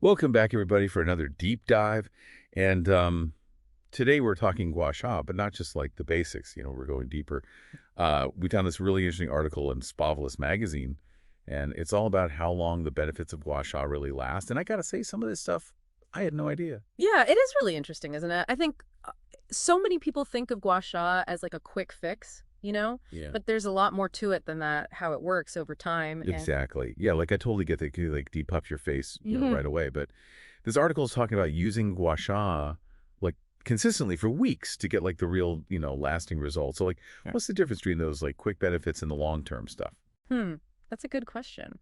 Welcome back, everybody, for another deep dive. And today we're talking gua sha, but not just like the basics. We're going deeper. We found this really interesting article in Spavelous magazine, and it's all about how long the benefits of gua sha really last. And I got to say, some of this stuff, I had no idea. Yeah, it is really interesting, isn't it? I think so many people think of gua sha as like a quick fix, Yeah. but there's a lot more to it than that, how it works over time. And Exactly. Yeah, like I totally get that it could like depuff your face, Mhm. right away. But this article is talking about using gua sha like consistently for weeks to get like the real, lasting results. So like, Sure. what's the difference between those like quick benefits and the long-term stuff? Hmm, that's a good question.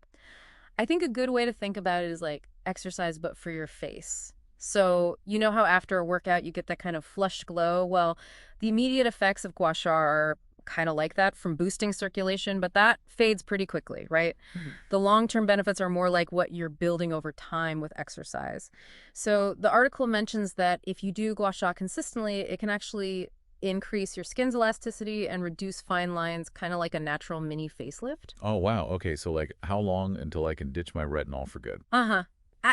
I think a good way to think about it is like exercise, but for your face. So, you know how after a workout you get that kind of flushed glow? Well, the immediate effects of gua sha are kind of like that from boosting circulation, but that fades pretty quickly, right? The long-term benefits are more like what you're building over time with exercise. So the article mentions that if you do gua sha consistently, it can actually increase your skin's elasticity and reduce fine lines, kind of like a natural mini facelift. Oh, wow. Okay, so like how long until I can ditch my retinol for good? Uh-huh.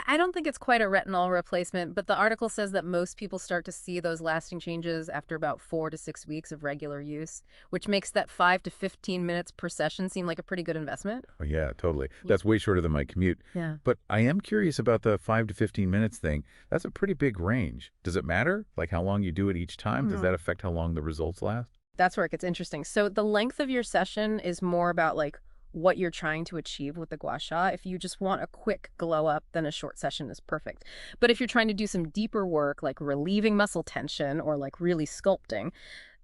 I don't think it's quite a retinol replacement, but the article says that most people start to see those lasting changes after about 4 to 6 weeks of regular use, which makes that 5 to 15 minutes per session seem like a pretty good investment. Oh, yeah, totally. Ye- That's way shorter than my commute. Yeah. But I am curious about the 5 to 15 minutes thing. That's a pretty big range. Does it matter? Like how long you do it each time? Does Mhm. that affect how long the results last? That's where it gets interesting. So the length of your session is more about like what you're trying to achieve with the gua sha. If you just want a quick glow up, then a short session is perfect. But if you're trying to do some deeper work, like relieving muscle tension or like really sculpting,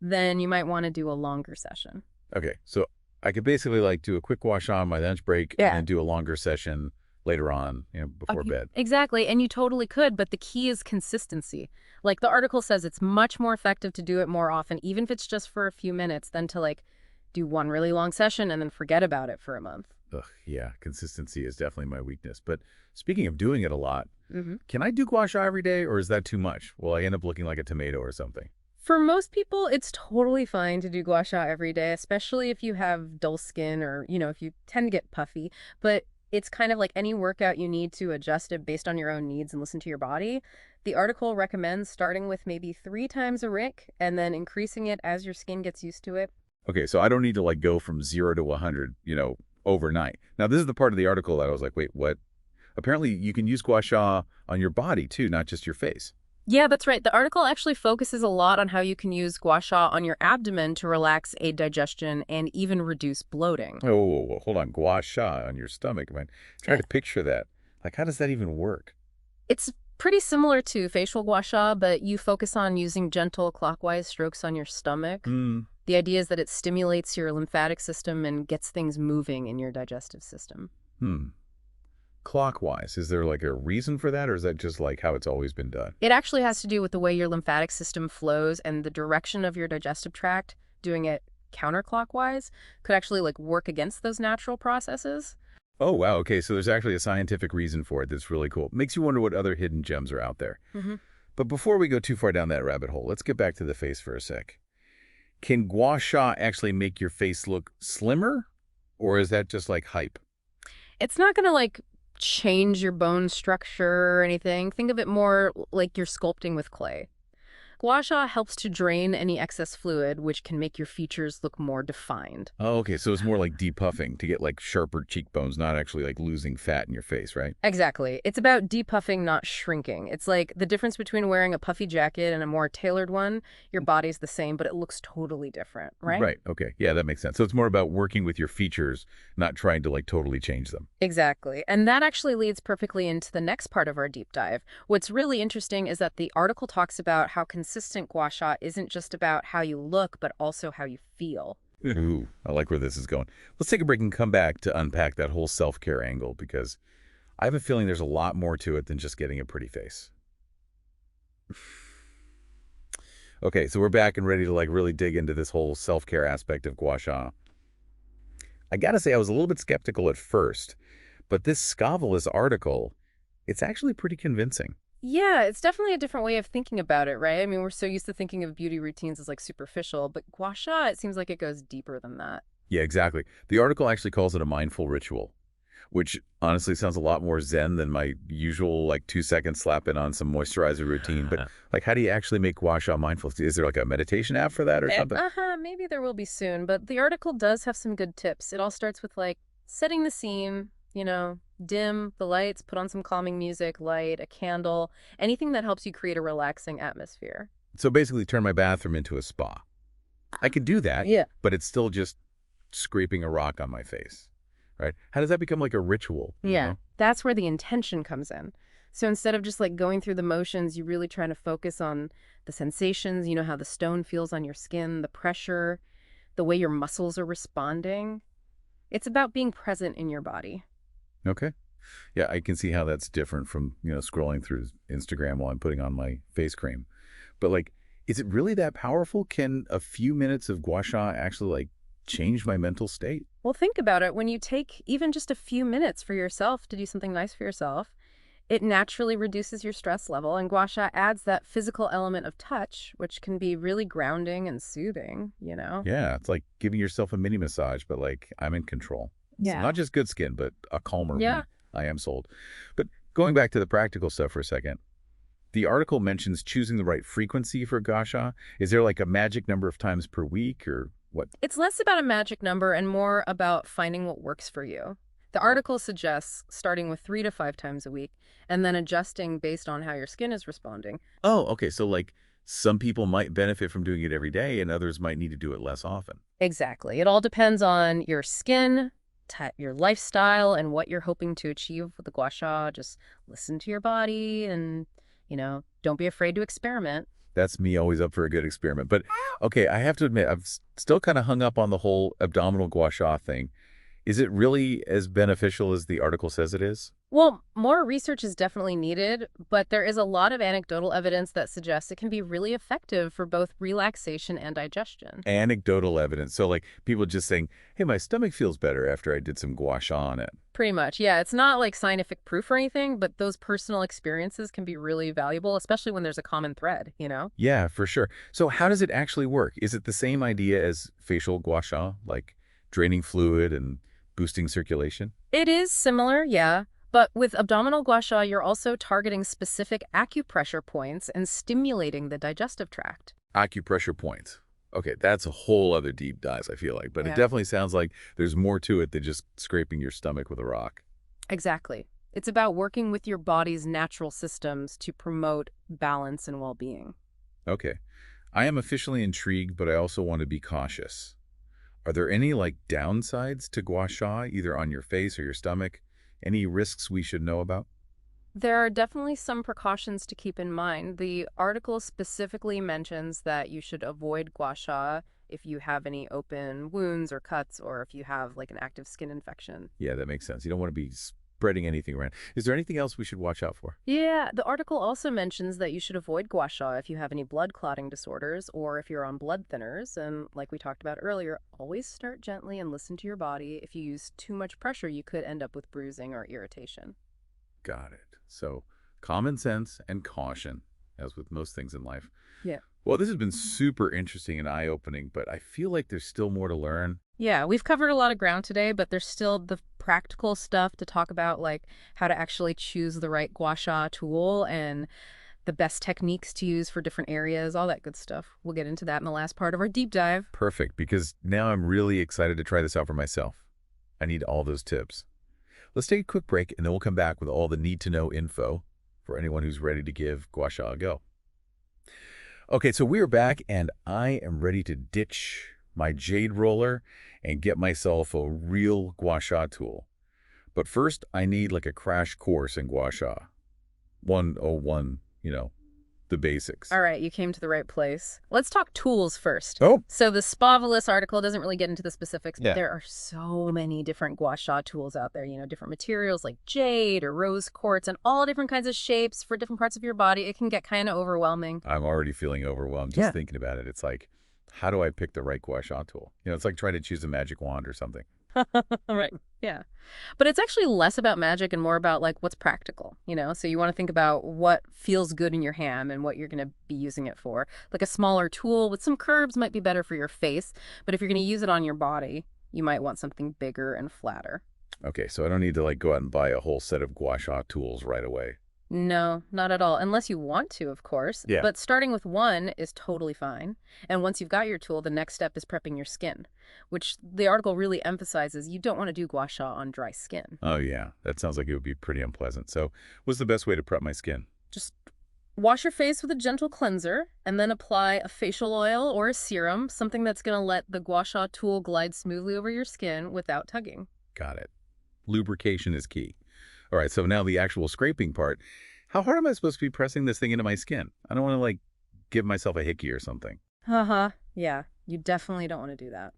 then you might want to do a longer session. Okay, so I could basically like do a quick wash on my lunch break and Yeah. then do a longer session later on, before Okay. bed. Exactly. And you totally could, but the key is consistency. Like the article says, it's much more effective to do it more often, even if it's just for a few minutes, than to like do one really long session and then forget about it for a month. Ugh, yeah, consistency is definitely my weakness. But speaking of doing it a lot, Hmm. can I do gua sha every day or is that too much? Will I end up looking like a tomato or something? For most people, it's totally fine to do gua sha every day, especially if you have dull skin or, if you tend to get puffy. But it's kind of like any workout you need to adjust it based on your own needs and listen to your body. The article recommends starting with maybe 3 times a week and then increasing it as your skin gets used to it. Okay, so I don't need to like go from 0 to 100, overnight. Now, this is the part of the article that I was like, wait, what? Apparently, you can use gua sha on your body too, not just your face. Yeah, that's right. The article actually focuses a lot on how you can use gua sha on your abdomen to relax, aid digestion, and even reduce bloating. Oh, whoa, whoa, whoa, hold on. Gua sha on your stomach, man. Try Yeah. to picture that. Like, how does that even work? It's pretty similar to facial gua sha, but you focus on using gentle clockwise strokes on your stomach. Hmm. The idea is that it stimulates your lymphatic system and gets things moving in your digestive system. Hmm. Clockwise. Is there like a reason for that, or is that just like how it's always been done? It actually has to do with the way your lymphatic system flows and the direction of your digestive tract. Doing it counterclockwise could actually like work against those natural processes. Oh, wow. Okay, so there's actually a scientific reason for it that's really cool. Makes you wonder what other hidden gems are out there. Hmm. But before we go too far down that rabbit hole, let's get back to the face for a sec. Can gua sha actually make your face look slimmer, or is that just like hype? It's not going to like change your bone structure or anything. Think of it more like you're sculpting with clay. Gua sha helps to drain any excess fluid, which can make your features look more defined. Oh, okay, so it's more like depuffing to get like sharper cheekbones, not actually like losing fat in your face, right? Exactly. It's about depuffing, not shrinking. It's like the difference between wearing a puffy jacket and a more tailored one. Your body's the same, but it looks totally different, right? Right. Okay. Yeah, that makes sense. So it's more about working with your features, not trying to like totally change them. Exactly. And that actually leads perfectly into the next part of our deep dive. What's really interesting is that the article talks about how consistent gua sha isn't just about how you look, but also how you feel. Ooh, I like where this is going. Let's take a break and come back to unpack that whole self-care angle because I have a feeling there's a lot more to it than just getting a pretty face. Okay, so we're back and ready to like really dig into this whole self-care aspect of gua sha. I gotta say, I was a little bit skeptical at first, but this Spavelous article, it's actually pretty convincing. Yeah, it's definitely a different way of thinking about it, right? I mean, we're so used to thinking of beauty routines as like superficial, but gua sha, it seems like it goes deeper than that. Yeah, exactly. The article actually calls it a mindful ritual, which honestly sounds a lot more zen than my usual like 2 second slap in on some moisturizer routine. But like, how do you actually make gua sha mindful? Is there like a meditation app for that or something? Maybe there will be soon, but the article does have some good tips. It all starts with like setting the scene, dim the lights, put on some calming music, light a candle, anything that helps you create a relaxing atmosphere. So basically turn my bathroom into a spa. I can do that, Yeah. but it's still just scraping a rock on my face, right? How does that become like a ritual, you Yeah, know? that's where the intention comes in. So instead of just like going through the motions, you really try to focus on the sensations, how the stone feels on your skin, the pressure, the way your muscles are responding. It's about being present in your body. Okay. Yeah, I can see how that's different from, scrolling through Instagram while I'm putting on my face cream. But like, is it really that powerful? Can a few minutes of gua sha actually like change my mental state? Well, think about it. When you take even just a few minutes for yourself to do something nice for yourself, it naturally reduces your stress level, and gua sha adds that physical element of touch, which can be really grounding and soothing. Yeah, it's like giving yourself a mini massage, but like I'm in control. So Yeah. not just good skin, but a calmer Yeah. me. I am sold. But going back to the practical stuff for a second, the article mentions choosing the right frequency for gua sha. Is there like a magic number of times per week or what? It's less about a magic number and more about finding what works for you. The article suggests starting with 3 to 5 times a week and then adjusting based on how your skin is responding. Oh, okay. So like some people might benefit from doing it every day and others might need to do it less often. Exactly. It all depends on your skin, your lifestyle, and what you're hoping to achieve with the gua sha. Just listen to your body and, don't be afraid to experiment. That's me always up for a good experiment. But okay, I have to admit, still kind of hung up on the whole abdominal gua sha thing. Is it really as beneficial as the article says it is? Well, more research is definitely needed, but there is a lot of anecdotal evidence that suggests it can be really effective for both relaxation and digestion. Anecdotal evidence. So like people just saying, hey, my stomach feels better after I did some gua sha on it. Pretty much, yeah. It's not like scientific proof or anything, but those personal experiences can be really valuable, especially when there's a common thread. Yeah, for sure. So how does it actually work? Is it the same idea as facial gua sha, like draining fluid and boosting circulation? It is similar, yeah. But with abdominal gua sha, you're also targeting specific acupressure points and stimulating the digestive tract. Acupressure points. Okay, that's a whole other deep dive, I feel like. But it Yeah. definitely sounds like there's more to it than just scraping your stomach with a rock. Exactly. It's about working with your body's natural systems to promote balance and well-being. Okay. I am officially intrigued, but I also want to be cautious. Are there any like downsides to gua sha, either on your face or your stomach? Any risks we should know about? There are definitely some precautions to keep in mind. The article specifically mentions that you should avoid gua sha if you have any open wounds or cuts or if you have like an active skin infection. Yeah, that makes sense. You don't want to be spreading anything around. Is there anything else we should watch out for? Yeah, the article also mentions that you should avoid gua sha if you have any blood clotting disorders or if you're on blood thinners. And like we talked about earlier, always start gently and listen to your body. If you use too much pressure, you could end up with bruising or irritation. Got it. So common sense and caution, as with most things in life. Yeah. Well, this has been super interesting and eye-opening, but I feel like there's still more to learn. Yeah, we've covered a lot of ground today, but there's still the practical stuff to talk about, like how to actually choose the right gua sha tool and the best techniques to use for different areas, all that good stuff. We'll get into that in the last part of our deep dive. Perfect, because now I'm really excited to try this out for myself. I need all those tips. Let's take a quick break, and then we'll come back with all the need-to-know info for anyone who's ready to give gua sha a go. Okay, so we're back, and I am ready to ditch my jade roller and get myself a real gua sha tool. But first, I need like a crash course in gua sha. 101, the basics. All right, you came to the right place. Let's talk tools first. Oh, So the Spavelous article doesn't really get into the specifics, but yeah. there are so many different gua sha tools out there, different materials like jade or rose quartz and all different kinds of shapes for different parts of your body. It can get kind of overwhelming. I'm already feeling overwhelmed just thinking about it. It's like, how do I pick the right gua sha tool? It's like trying to choose a magic wand or something. Right. Yeah. But it's actually less about magic and more about like what's practical. So you want to think about what feels good in your hand and what you're going to be using it for. Like a smaller tool with some curves might be better for your face, but if you're going to use it on your body, you might want something bigger and flatter. Okay, so I don't need to like go out and buy a whole set of gua sha tools right away. No, not at all, unless you want to, of course. Yeah. But starting with one is totally fine. And once you've got your tool, the next step is prepping your skin, which the article really emphasizes you don't want to do gua sha on dry skin. Oh, yeah. That sounds like it would be pretty unpleasant. So what's the best way to prep my skin? Just wash your face with a gentle cleanser and then apply a facial oil or a serum, something that's going to let the gua sha tool glide smoothly over your skin without tugging. Got it. Lubrication is key. All right, so now the actual scraping part. How hard am I supposed to be pressing this thing into my skin? I don't want to, like, give myself a hickey or something. Uh-huh. Yeah, you definitely don't want to do that.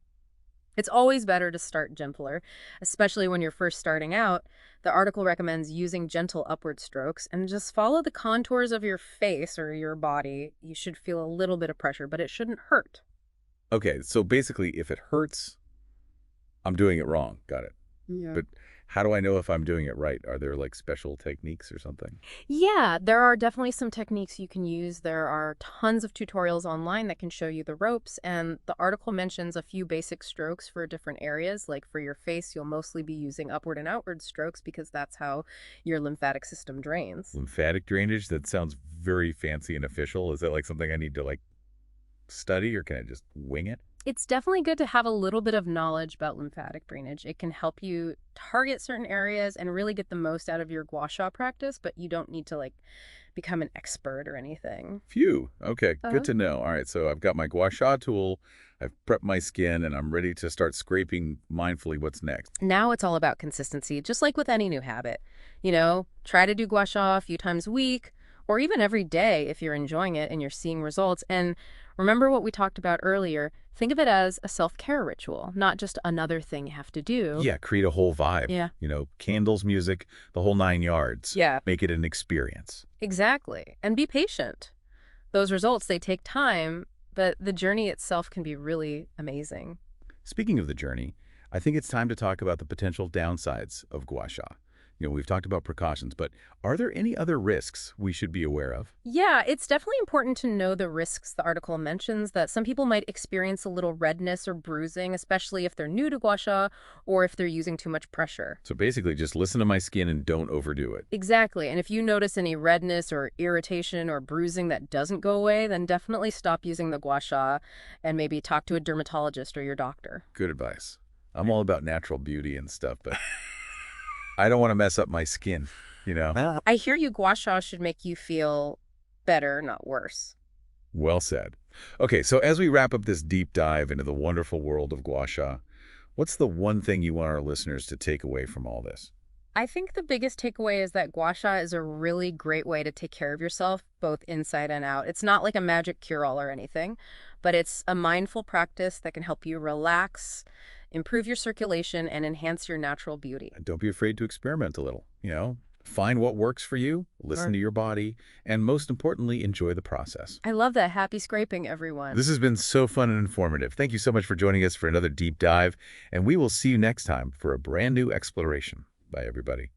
It's always better to start gentler, especially when you're first starting out. The article recommends using gentle upward strokes and just follow the contours of your face or your body. You should feel a little bit of pressure, but it shouldn't hurt. Okay, so basically, if it hurts, I'm doing it wrong. Got it. Yeah. But how do I know if I'm doing it right? Are there, like, special techniques or something? Yeah, there are definitely some techniques you can use. There are tons of tutorials online that can show you the ropes, and the article mentions a few basic strokes for different areas. Like for your face, you'll mostly be using upward and outward strokes because that's how your lymphatic system drains. Lymphatic drainage? That sounds very fancy and official. Is that, like, something I need to, like, study, or can I just wing it? It's definitely good to have a little bit of knowledge about lymphatic drainage. It can help you target certain areas and really get the most out of your gua sha practice, but you don't need to like become an expert or anything. Phew. Okay, good Uh-huh. to know. All right, so I've got my gua sha tool, I've prepped my skin, and I'm ready to start scraping mindfully. What's next? Now it's all about consistency, just like with any new habit. Try to do gua sha a few times a week or even every day if you're enjoying it and you're seeing results. And remember what we talked about earlier. Think of it as a self-care ritual, not just another thing you have to do. Yeah, create a whole vibe. Yeah. Candles, music, the whole 9 yards. Yeah, Make it an experience. exactly. And be patient. Those results, they take time, but the journey itself can be really amazing. Speaking of the journey, I think it's time to talk about the potential downsides of gua sha. We've talked about precautions, but are there any other risks we should be aware of? Yeah, it's definitely important to know the risks the article mentions, that some people might experience a little redness or bruising, especially if they're new to gua sha or if they're using too much pressure. So basically, just listen to my skin and don't overdo it. Exactly. And if you notice any redness or irritation or bruising that doesn't go away, then definitely stop using the gua sha and maybe talk to a dermatologist or your doctor. Good advice. I'm all about natural beauty and stuff, but I don't want to mess up my skin. I hear you, gua sha should make you feel better, not worse. Well said. Okay, so as we wrap up this deep dive into the wonderful world of gua sha, what's the one thing you want our listeners to take away from all this? I think the biggest takeaway is that gua sha is a really great way to take care of yourself, both inside and out. It's not like a magic cure-all or anything, but it's a mindful practice that can help you relax, improve your circulation, and enhance your natural beauty. And don't be afraid to experiment a little. Find what works for you, listen Sure. to your body, and most importantly, enjoy the process. I love that. Happy scraping, everyone. This has been so fun and informative. Thank you so much for joining us for another deep dive, and we will see you next time for a brand new exploration. Bye, everybody.